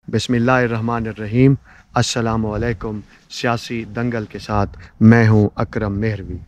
बिस्मिल्लाहिर्रहमानिर्रहीम। अस्सलामुअलैकुम। सियासी दंगल के साथ मैं हूं अकरम मेहरवी।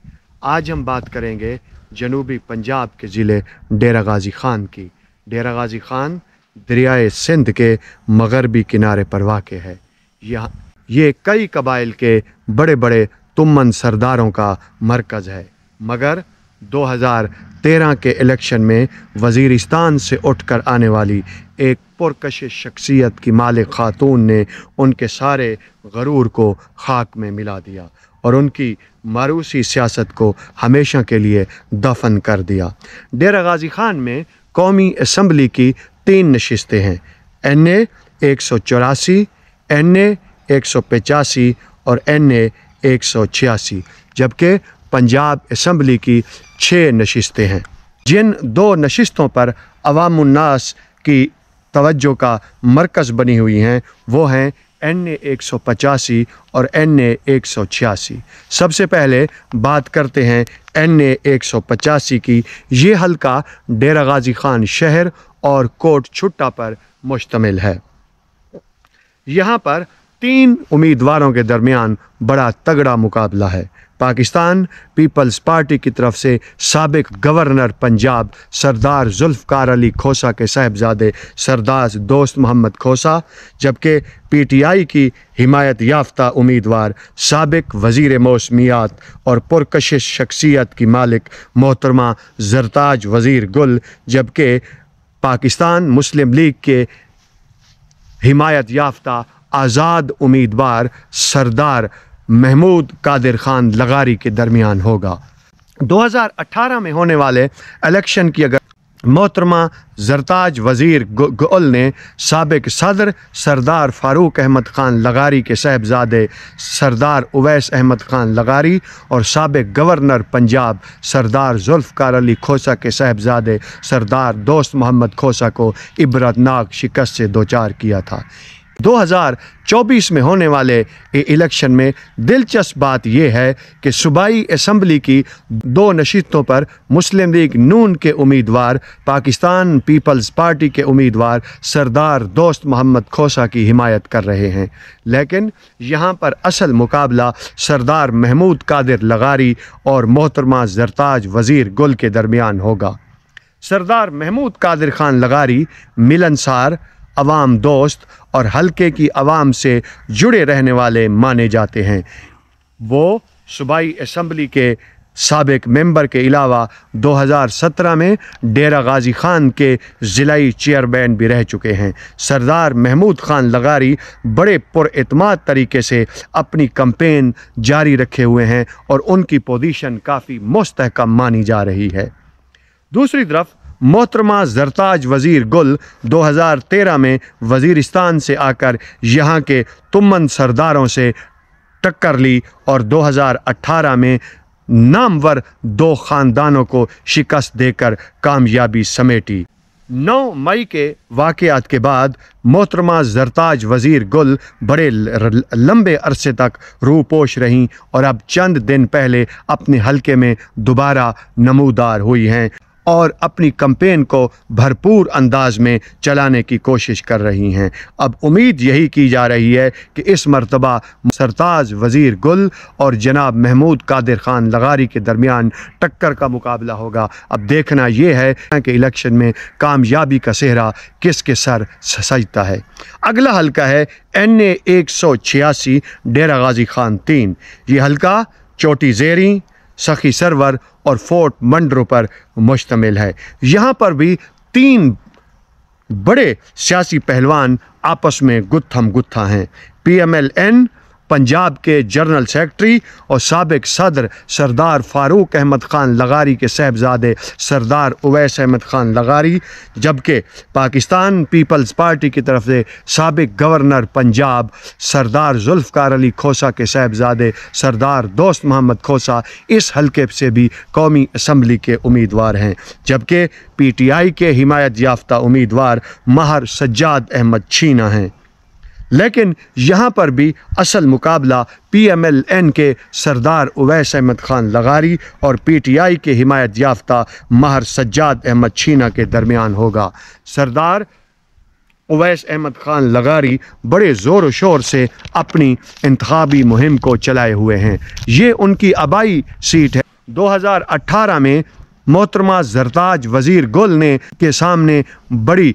आज हम बात करेंगे जनूबी पंजाब के ज़िले डेरा गाज़ी ख़ान की। डेरा गाज़ी ख़ान दरियाए सिंध के मगरबी किनारे पर वाक़ है। ये कई कबाइल के बड़े बड़े तुम्मन सरदारों का मरकज़ है, मगर 2013 के इलेक्शन में वज़ीरिस्तान से उठकर आने वाली एक पुरकशिश शख्सियत की मालिक खातून ने उनके सारे गरूर को खाक में मिला दिया और उनकी मारूसी सियासत को हमेशा के लिए दफन कर दिया। डेरा गाज़ी ख़ान में कौमी असम्बली की 3 नशिस्तें हैं, NA 184, NA 185 और NA 186, जबकि पंजाब असम्बली की 6 नशिस्तें हैं। जिन 2 नशिस्तों पर अवामुन्नास की तवज्जो का मरकज़ बनी हुई हैं वो हैं NA 185 और NA 186। सबसे पहले बात करते हैं NA 185 की। ये हल्का डेरा गाज़ी ख़ान शहर और कोट छुट्टा पर मुश्तमिल है। यहाँ पर 3 उम्मीदवारों के दरमियान बड़ा तगड़ा मुकाबला है। पाकिस्तान पीपल्स पार्टी की तरफ से साबिक गवर्नर पंजाब सरदार जुल्फ़कार अली खोसा के साहबजादे सरदार दोस्त मोहम्मद खोसा, जबकि PTI की हिमायत याफ्ता उम्मीदवार साबिक वज़ीर मौसमियात और पुरकशिश शख्सियत की मालिक मोहतरमा ज़रताज वज़ीर गुल, जबकि पाकिस्तान मुस्लिम लीग के हिमायत याफ्ता आज़ाद उम्मीदवार सरदार महमूद कादिर ख़ान लगारी के दरमियान होगा। 2018 में होने वाले इलेक्शन की अगर मोहतरमा ज़रताज वज़ीर गुल ने साबिक सदर सरदार फ़ारूक अहमद ख़ान लगारी के साहबजादे सरदार उवैस अहमद ख़ान लगारी और साबिक गवर्नर पंजाब सरदार जुल्फ़कार अली खोसा के साहबजादे सरदार दोस्त मोहम्मद खोसा को इबरतनाक शिकस्त से दोचार किया था। 2024 में होने वाले इलेक्शन में दिलचस्प बात यह है कि सूबाई असम्बली की 2 नशिस्तों पर मुस्लिम लीग नून के उम्मीदवार पाकिस्तान पीपल्स पार्टी के उम्मीदवार सरदार दोस्त मोहम्मद खोसा की हिमायत कर रहे हैं, लेकिन यहाँ पर असल मुकाबला सरदार महमूद कादिर लगारी और मोहतरमा ज़रताज वज़ीर गुल के दरमियान होगा। सरदार महमूद कादिर ख़ान लगारी मिलनसार, अवाम दोस्त और हल्के की अवाम से जुड़े रहने वाले माने जाते हैं। वो सूबाई असम्बली के साबिक मेंबर के अलावा 2017 में डेरा गाज़ी ख़ान के ज़िलाई चेयरमैन भी रह चुके हैं। सरदार महमूद ख़ान लगारी बड़े पुरएतमाद तरीके से अपनी कैंपेन जारी रखे हुए हैं और उनकी पोजीशन काफ़ी मुस्तहकम मानी जा रही है। दूसरी तरफ मोहतरमा ज़रताज वज़ीर गुल 2013 में वज़ीरिस्तान से आकर यहाँ के तुम्मन सरदारों से टक्कर ली और 2018 में नामवर 2 ख़ानदानों को शिकस्त देकर कामयाबी समेटी। 9 मई के वाक़यात के बाद मोहतरमा ज़रताज वज़ीर गुल बड़े लंबे अरसे तक रूपोश रहीं और अब चंद दिन पहले अपने हलके में दोबारा नमूदार हुई हैं और अपनी कैंपेन को भरपूर अंदाज में चलाने की कोशिश कर रही हैं। अब उम्मीद यही की जा रही है कि इस मरतबा सरताज वज़ीर गुल और जनाब महमूद कादिर ख़ान लगारी के दरमियान टक्कर का मुकाबला होगा। अब देखना ये है कि इलेक्शन में कामयाबी का सेहरा किसके सर सजता है। अगला हल्का है NA 186 डेरा गाज़ी ख़ान 3। ये हल्का चोटी ज़ेरी, सखी सरवर और फोर्ट मंडरो पर मुश्तमिल है। यहाँ पर भी 3 बड़े सियासी पहलवान आपस में गुत्थम गुत्था हैं। PMLN पंजाब के जनरल सेक्रेटरी और साबिक सदर सरदार फ़ारूक अहमद ख़ान लगारी के साहबजादे सरदार उवैस अहमद ख़ान लगारी, जबकि पाकिस्तान पीपल्स पार्टी की तरफ से साबिक गवर्नर पंजाब सरदार जुल्फ़कार अली खोसा के साहबजादे सरदार दोस्त मोहम्मद खोसा इस हल्के से भी कौमी असम्बली के उम्मीदवार हैं, जबकि PTI के हिमायत याफ्ता उम्मीदवार महर सज्जाद अहमद छीना हैं। लेकिन यहाँ पर भी असल मुकाबला PMLN के सरदार उवैस अहमद ख़ान लगारी और PTI के हिमायत याफ्ता महर सज्जाद अहमद छीना के दरमियान होगा। सरदार उवैस अहमद ख़ान लगारी बड़े ज़ोर व शोर से अपनी इंतखाबी मुहिम को चलाए हुए हैं। ये उनकी आबाई सीट है। 2018 में मोहतरमा ज़रताज वज़ीर गुल ने के सामने बड़ी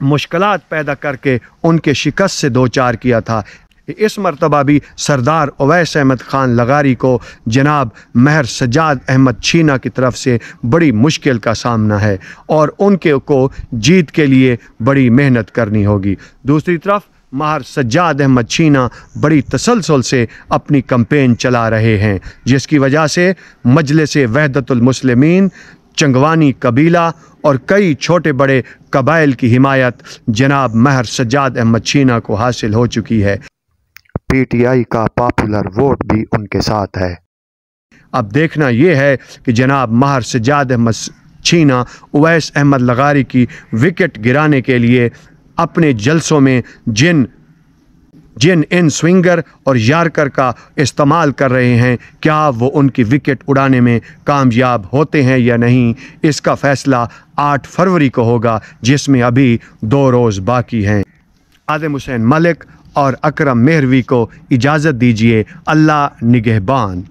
मुश्किलात पैदा करके उनके शिकस्त से दो चार किया था। इस मरतबा भी सरदार उवैस अहमद ख़ान लगारी को जनाब महर सज्जाद अहमद छीना की तरफ से बड़ी मुश्किल का सामना है और उनके को जीत के लिए बड़ी मेहनत करनी होगी। दूसरी तरफ महर सज्जाद अहमद छीना बड़ी तसलसल से अपनी कैंपेन चला रहे हैं, जिसकी वजह से मजलिस वहदतुल मुस्लिमीन, चंगवानी कबीला और कई छोटे बड़े कबाइल की हिमायत जनाब महर सज्जाद अहमद छीना को हासिल हो चुकी है। पीटीआई का पॉपुलर वोट भी उनके साथ है। अब देखना यह है कि जनाब महर सज्जाद अहमद छीना उवैस अहमद लगारी की विकेट गिराने के लिए अपने जलसों में जिन इन स्विंगर और यार्कर का इस्तेमाल कर रहे हैं, क्या वो उनकी विकेट उड़ाने में कामयाब होते हैं या नहीं, इसका फैसला 8 फरवरी को होगा, जिसमें अभी 2 रोज़ बाकी हैं। आदम हुसैन मलिक और अकरम मेहरवी को इजाज़त दीजिए। अल्लाह निगहबान।